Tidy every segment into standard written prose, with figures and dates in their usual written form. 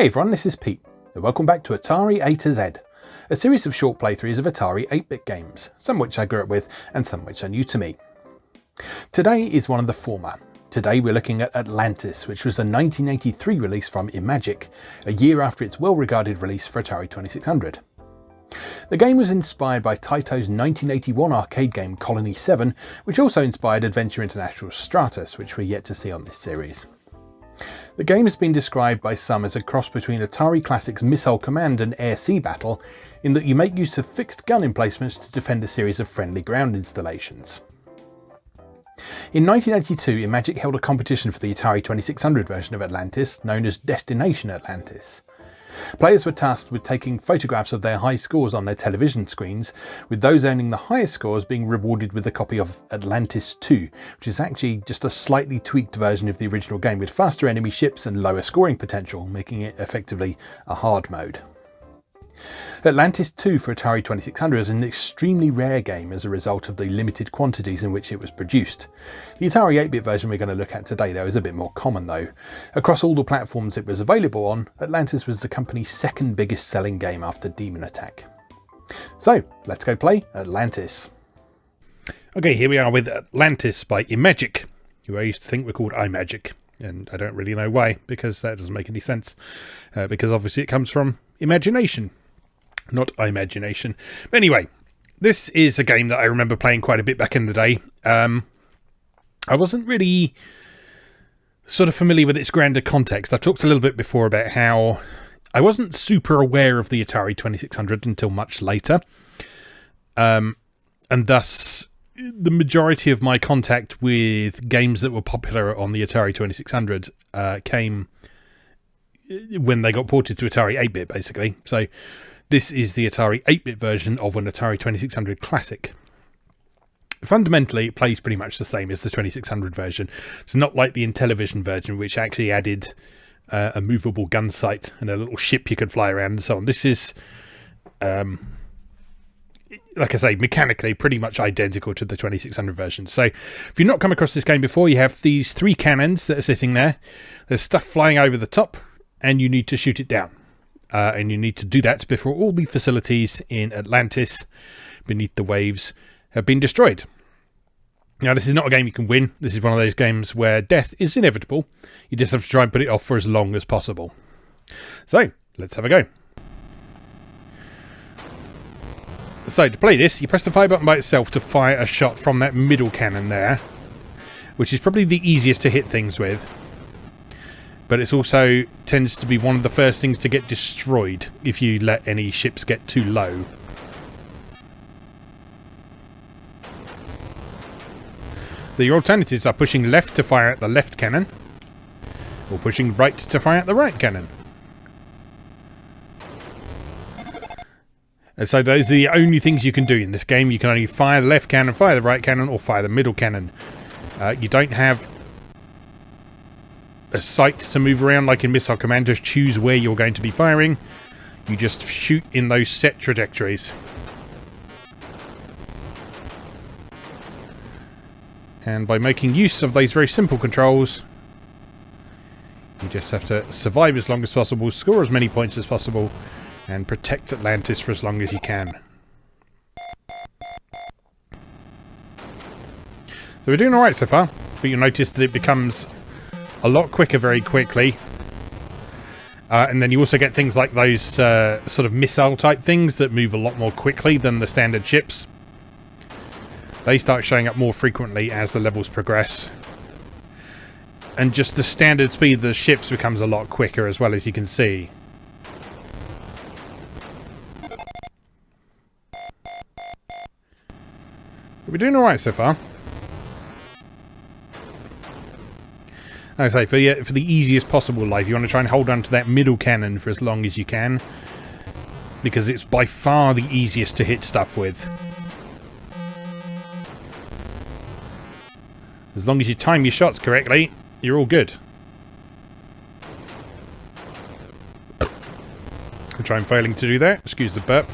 Hey everyone, this is Pete, and welcome back to Atari A to Z, a series of short playthroughs of Atari 8-bit games, some which I grew up with and some which are new to me. Today is one of the former. Today we're looking at Atlantis, which was a 1983 release from Imagic, a year after its well-regarded release for Atari 2600. The game was inspired by Taito's 1981 arcade game Colony 7, which also inspired Adventure International's Stratus, which we're yet to see on this series. The game has been described by some as a cross between Atari Classic's Missile Command and Air-Sea Battle, in that you make use of fixed gun emplacements to defend a series of friendly ground installations. In 1982, Imagic held a competition for the Atari 2600 version of Atlantis, known as Destination Atlantis. Players were tasked with taking photographs of their high scores on their television screens, with those earning the highest scores being rewarded with a copy of Atlantis 2, which is actually just a slightly tweaked version of the original game with faster enemy ships and lower scoring potential, making it effectively a hard mode. Atlantis 2 for Atari 2600 is an extremely rare game as a result of the limited quantities in which it was produced. The Atari 8-bit version we're going to look at today though is a bit more common though. Across all the platforms it was available on, Atlantis was the company's second biggest selling game after Demon Attack. So let's go play Atlantis. Okay, here we are with Atlantis by Imagic, who I used to think were called Imagic, and I don't really know why, because that doesn't make any sense, because obviously it comes from imagination. Not imagination. But anyway, this is a game that I remember playing quite a bit back in the day. I wasn't really sort of familiar with its grander context. I talked a little bit before about how I wasn't super aware of the Atari 2600 until much later. And thus, the majority of my contact with games that were popular on the Atari 2600 came when they got ported to Atari 8-bit, basically. So this is the Atari 8-bit version of an Atari 2600 Classic. Fundamentally, it plays pretty much the same as the 2600 version. It's not like the Intellivision version, which actually added a movable gun sight and a little ship you could fly around and so on. This is, like I say, mechanically pretty much identical to the 2600 version. So if you've not come across this game before, you have these three cannons that are sitting there. There's stuff flying over the top, and you need to shoot it down. And you need to do that before all the facilities in Atlantis beneath the waves have been destroyed. Now, this is not a game you can win. This is one of those games where death is inevitable. You just have to try and put it off for as long as possible. So, let's have a go. So, to play this, you press the fire button by itself to fire a shot from that middle cannon there, which is probably the easiest to hit things with. But it also tends to be one of the first things to get destroyed if you let any ships get too low. So your alternatives are pushing left to fire at the left cannon, or pushing right to fire at the right cannon. And so those are the only things you can do in this game. You can only fire the left cannon, fire the right cannon, or fire the middle cannon. You don't have a sight to move around like in Missile Command. Just choose where you're going to be firing. You just shoot in those set trajectories. And by making use of those very simple controls, you just have to survive as long as possible, score as many points as possible, and protect Atlantis for as long as you can. So we're doing alright so far, but you'll notice that it becomes a lot quicker very quickly. And then you also get things like those sort of missile type things that move a lot more quickly than the standard ships. They start showing up more frequently as the levels progress. And just the standard speed of the ships becomes a lot quicker as well, as you can see. But we're doing alright so far. As I say, for the easiest possible life, you want to try and hold on to that middle cannon for as long as you can, because it's by far the easiest to hit stuff with. As long as you time your shots correctly, you're all good. I'll try and failing to do that. Excuse the burp.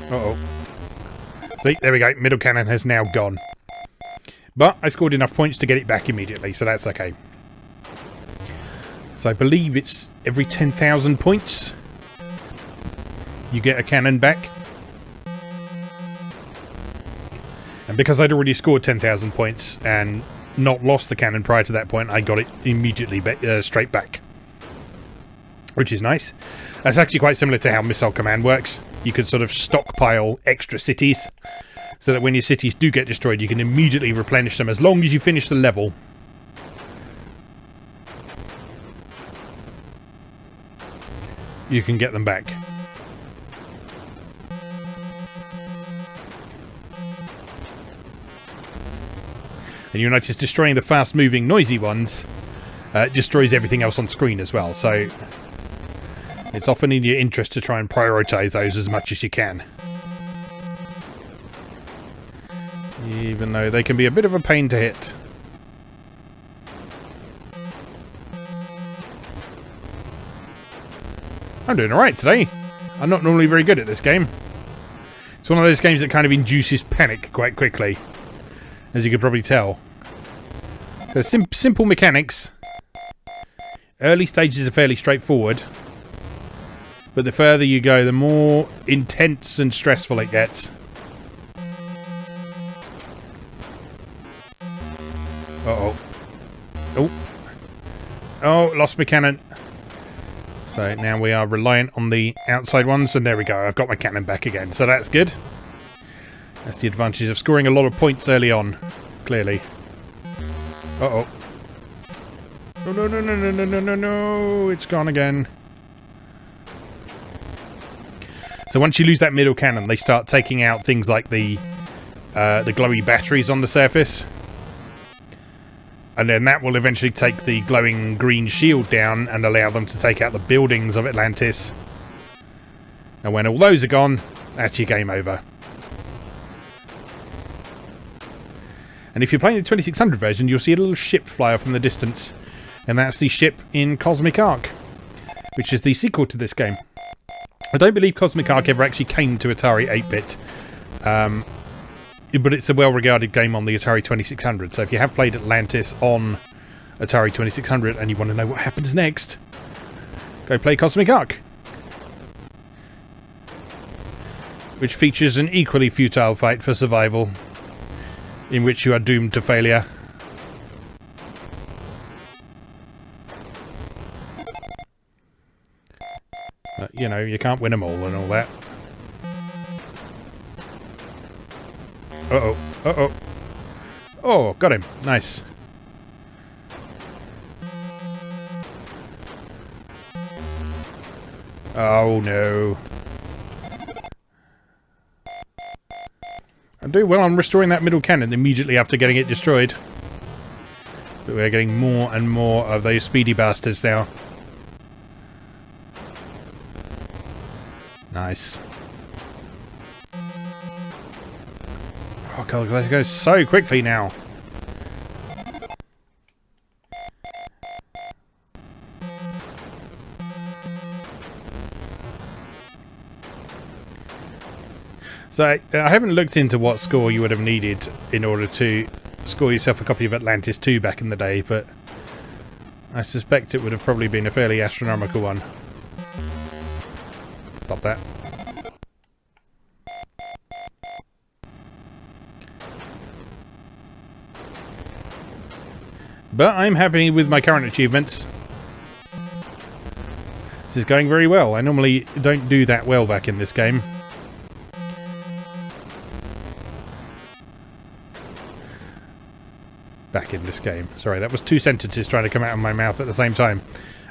Uh-oh. See, there we go. Middle cannon has now gone. But I scored enough points to get it back immediately, so that's okay. So I believe it's every 10,000 points you get a cannon back. And because I'd already scored 10,000 points and not lost the cannon prior to that point, I got it immediately straight back. Which is nice. That's actually quite similar to how Missile Command works. You can sort of stockpile extra cities, so that when your cities do get destroyed, you can immediately replenish them as long as you finish the level. You can get them back. And you'll notice destroying the fast-moving, noisy ones destroys everything else on screen as well. So it's often in your interest to try and prioritise those as much as you can. Even though they can be a bit of a pain to hit. I'm doing alright today. I'm not normally very good at this game. It's one of those games that kind of induces panic quite quickly, as you could probably tell. There's simple mechanics. Early stages are fairly straightforward, but the further you go, the more intense and stressful it gets. Uh-oh. Oh. Oh, lost my cannon. So now we are reliant on the outside ones, and there we go. I've got my cannon back again, so that's good. That's the advantage of scoring a lot of points early on, clearly. Uh-oh. No, no, no, no, no, no, no, no, no. It's gone again. So once you lose that middle cannon, they start taking out things like the glowy batteries on the surface. And then that will eventually take the glowing green shield down and allow them to take out the buildings of Atlantis. And when all those are gone, that's your game over. And if you're playing the 2600 version, you'll see a little ship fly off in the distance. And that's the ship in Cosmic Ark, which is the sequel to this game. I don't believe Cosmic Ark ever actually came to Atari 8-bit. But it's a well-regarded game on the Atari 2600. So if you have played Atlantis on Atari 2600 and you want to know what happens next, go play Cosmic Ark, which features an equally futile fight for survival, in which you are doomed to failure. But, you know, you can't win them all and all that. Uh-oh. Uh-oh. Oh, got him. Nice. Oh, no. I do well on restoring that middle cannon immediately after getting it destroyed. But we're getting more and more of those speedy bastards now. Nice. Oh god, that goes so quickly now. So, I haven't looked into what score you would have needed in order to score yourself a copy of Atlantis 2 back in the day, but I suspect it would have probably been a fairly astronomical one. Stop that. But I'm happy with my current achievements. This is going very well. I normally don't do that well back in this game. Sorry, that was two sentences trying to come out of my mouth at the same time.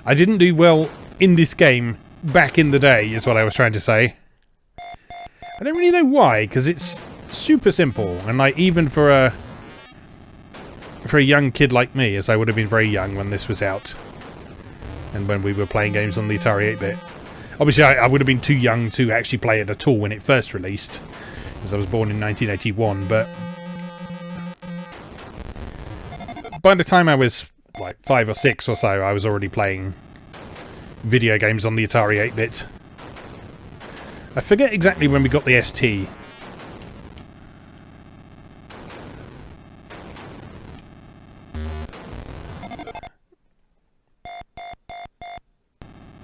I didn't do well in this game back in the day, is what I was trying to say. I don't really know why, because it's super simple, and like even for a young kid like me, as I would have been very young when this was out, and when we were playing games on the Atari 8-bit. Obviously, I would have been too young to actually play it at all when it first released, because I was born in 1981, but by the time I was like 5 or 6 or so, I was already playing video games on the Atari 8-bit. I forget exactly when we got the ST.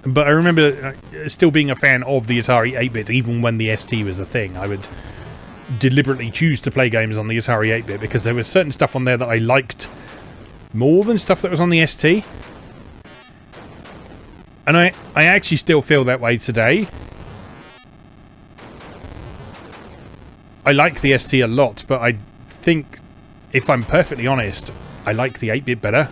But I remember still being a fan of the Atari 8-bit, even when the ST was a thing. I would deliberately choose to play games on the Atari 8-bit because there was certain stuff on there that I liked more than stuff that was on the ST. And I actually still feel that way today. I like the ST a lot, but I think, if I'm perfectly honest, I like the 8-bit better.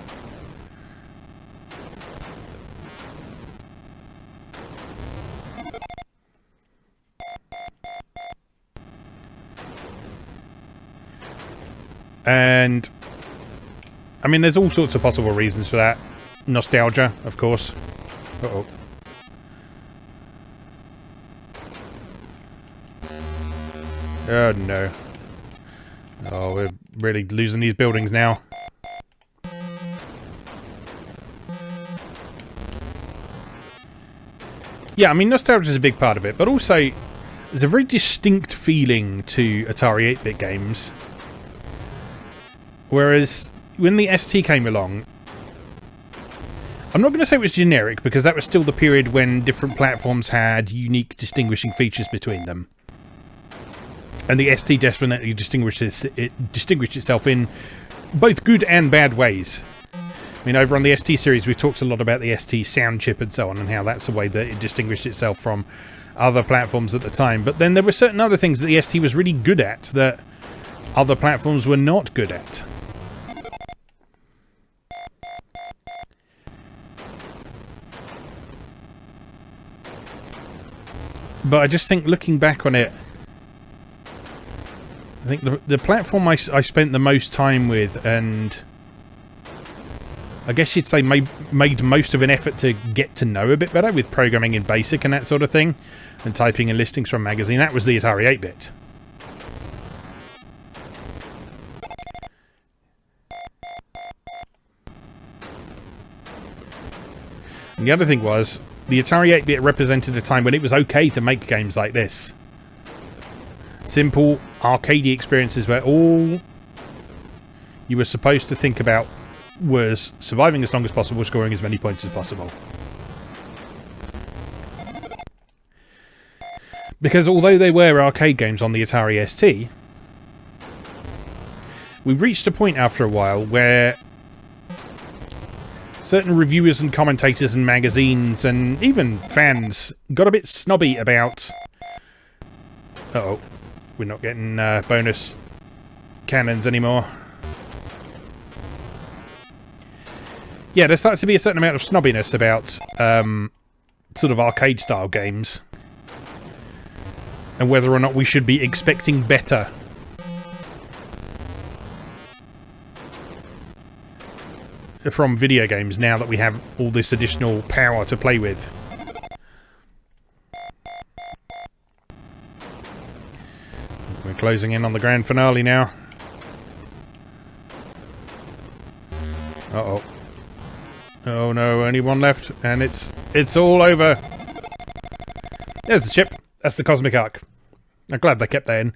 And I mean, there's all sorts of possible reasons for that. Nostalgia, of course. Uh-oh. Oh no. Oh, we're really losing these buildings now. Yeah, I mean, nostalgia is a big part of it, but also there's a very distinct feeling to Atari 8-bit games. Whereas when the ST came along, I'm not going to say it was generic, because that was still the period when different platforms had unique distinguishing features between them. And the ST definitely distinguished itself in both good and bad ways. I mean, over on the ST series, we've talked a lot about the ST sound chip and so on, and how that's a way that it distinguished itself from other platforms at the time. But then there were certain other things that the ST was really good at that other platforms were not good at. But I just think, looking back on it, I think the platform I spent the most time with, and I guess you'd say made most of an effort to get to know a bit better with programming in BASIC and that sort of thing, and typing in listings from a magazine, that was the Atari 8-bit. And the other thing was, the Atari 8-bit represented a time when it was okay to make games like this. Simple, arcadey experiences where all you were supposed to think about was surviving as long as possible, scoring as many points as possible. Because although they were arcade games on the Atari ST, we reached a point after a while where certain reviewers and commentators and magazines and even fans got a bit snobby about... Uh-oh. We're not getting bonus cannons anymore. Yeah, there started to be a certain amount of snobbiness about sort of arcade-style games. And whether or not we should be expecting better. From video games now that we have all this additional power to play with. We're closing in on the grand finale now. Uh-oh. Oh no, only one left, and it's all over. There's the ship. That's the Cosmic Ark. I'm glad they kept that in.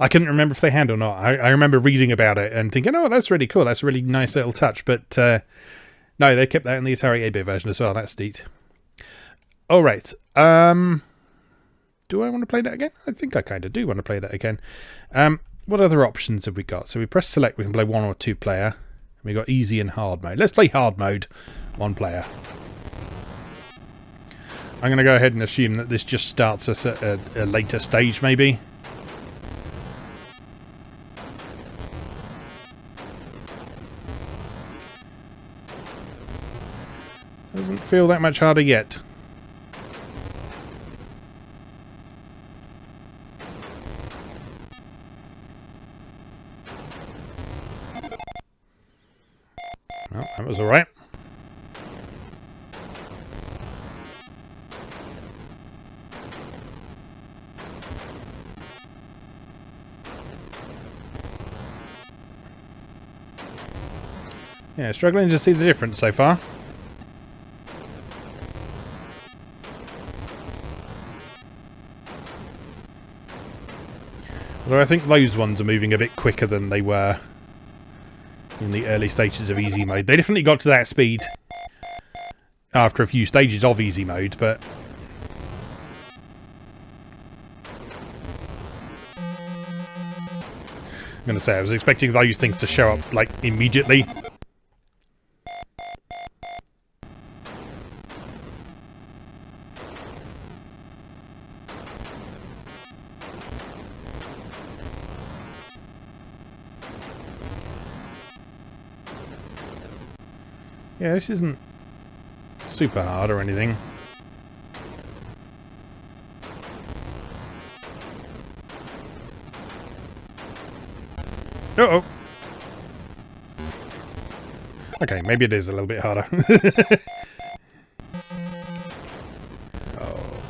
I couldn't remember if they had or not. I remember reading about it and thinking, oh, that's really cool. That's a really nice little touch. But no, they kept that in the Atari 8-bit version as well. That's neat. All right. Do I want to play that again? I think I kind of do want to play that again. What other options have we got? So we press select. We can play 1 or 2 player. We've got easy and hard mode. Let's play hard mode, 1 player. I'm going to go ahead and assume that this just starts us at a later stage, maybe. Doesn't feel that much harder yet. Well, that was alright. Yeah, struggling to see the difference so far. Although I think those ones are moving a bit quicker than they were in the early stages of easy mode. They definitely got to that speed after a few stages of easy mode, but I'm going to say I was expecting those things to show up, like, immediately. Yeah, this isn't super hard or anything. Uh-oh. Okay, maybe it is a little bit harder.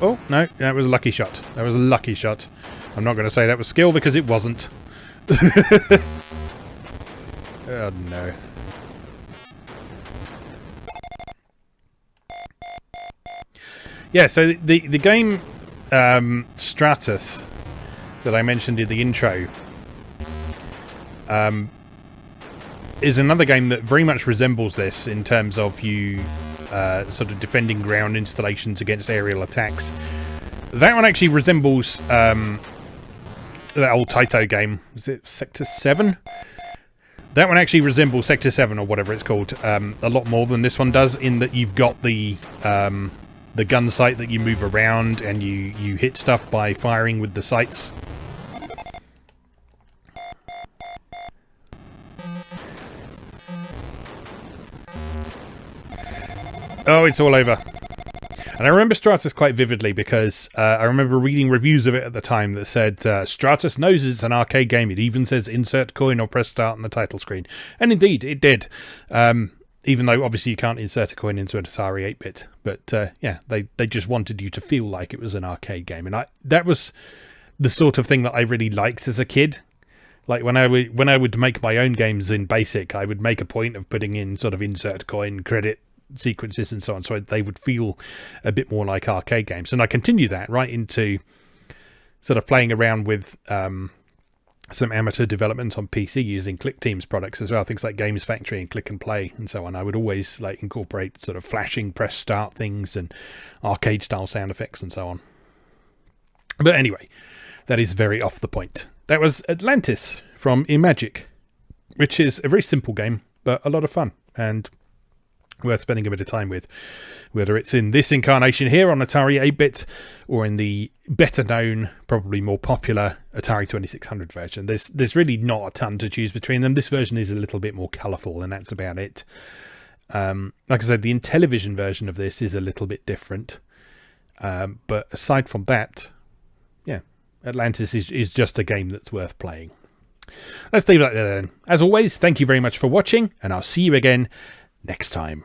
Oh, no, that was a lucky shot. That was a lucky shot. I'm not going to say that was skill because it wasn't. Oh, no. Yeah, so the game Stratus that I mentioned in the intro is another game that very much resembles this in terms of you sort of defending ground installations against aerial attacks. That one actually resembles that old Taito game. Is it Sector 7? That one actually resembles Sector 7 or whatever it's called a lot more than this one does, in that you've got the gun sight that you move around and you hit stuff by firing with the sights. Oh, it's all over. And I remember Stratus quite vividly because I remember reading reviews of it at the time that said, Stratus knows it's an arcade game. It even says insert coin or press start on the title screen. And indeed, it did. Even though obviously you can't insert a coin into an Atari 8-bit. But yeah, they just wanted you to feel like it was an arcade game. And that was the sort of thing that I really liked as a kid. Like when I would make my own games in BASIC, I would make a point of putting in sort of insert coin, credit sequences and so on, so they would feel a bit more like arcade games. And I continue that right into sort of playing around with some amateur development on PC using Click Team's products as well, things like Games Factory and Click and Play and so on. I would always like incorporate sort of flashing press start things and arcade style sound effects and so on. But anyway, that is very off the point. That was Atlantis from Imagic, which is a very simple game but a lot of fun and worth spending a bit of time with, whether it's in this incarnation here on Atari 8-bit or in the better known, probably more popular Atari 2600 version. There's really not a ton to choose between them. This version is a little bit more colourful, and that's about it. Like I said, the Intellivision version of this is a little bit different, but aside from that, yeah, Atlantis is just a game that's worth playing. Let's leave that there then. As always, thank you very much for watching, and I'll see you again next time.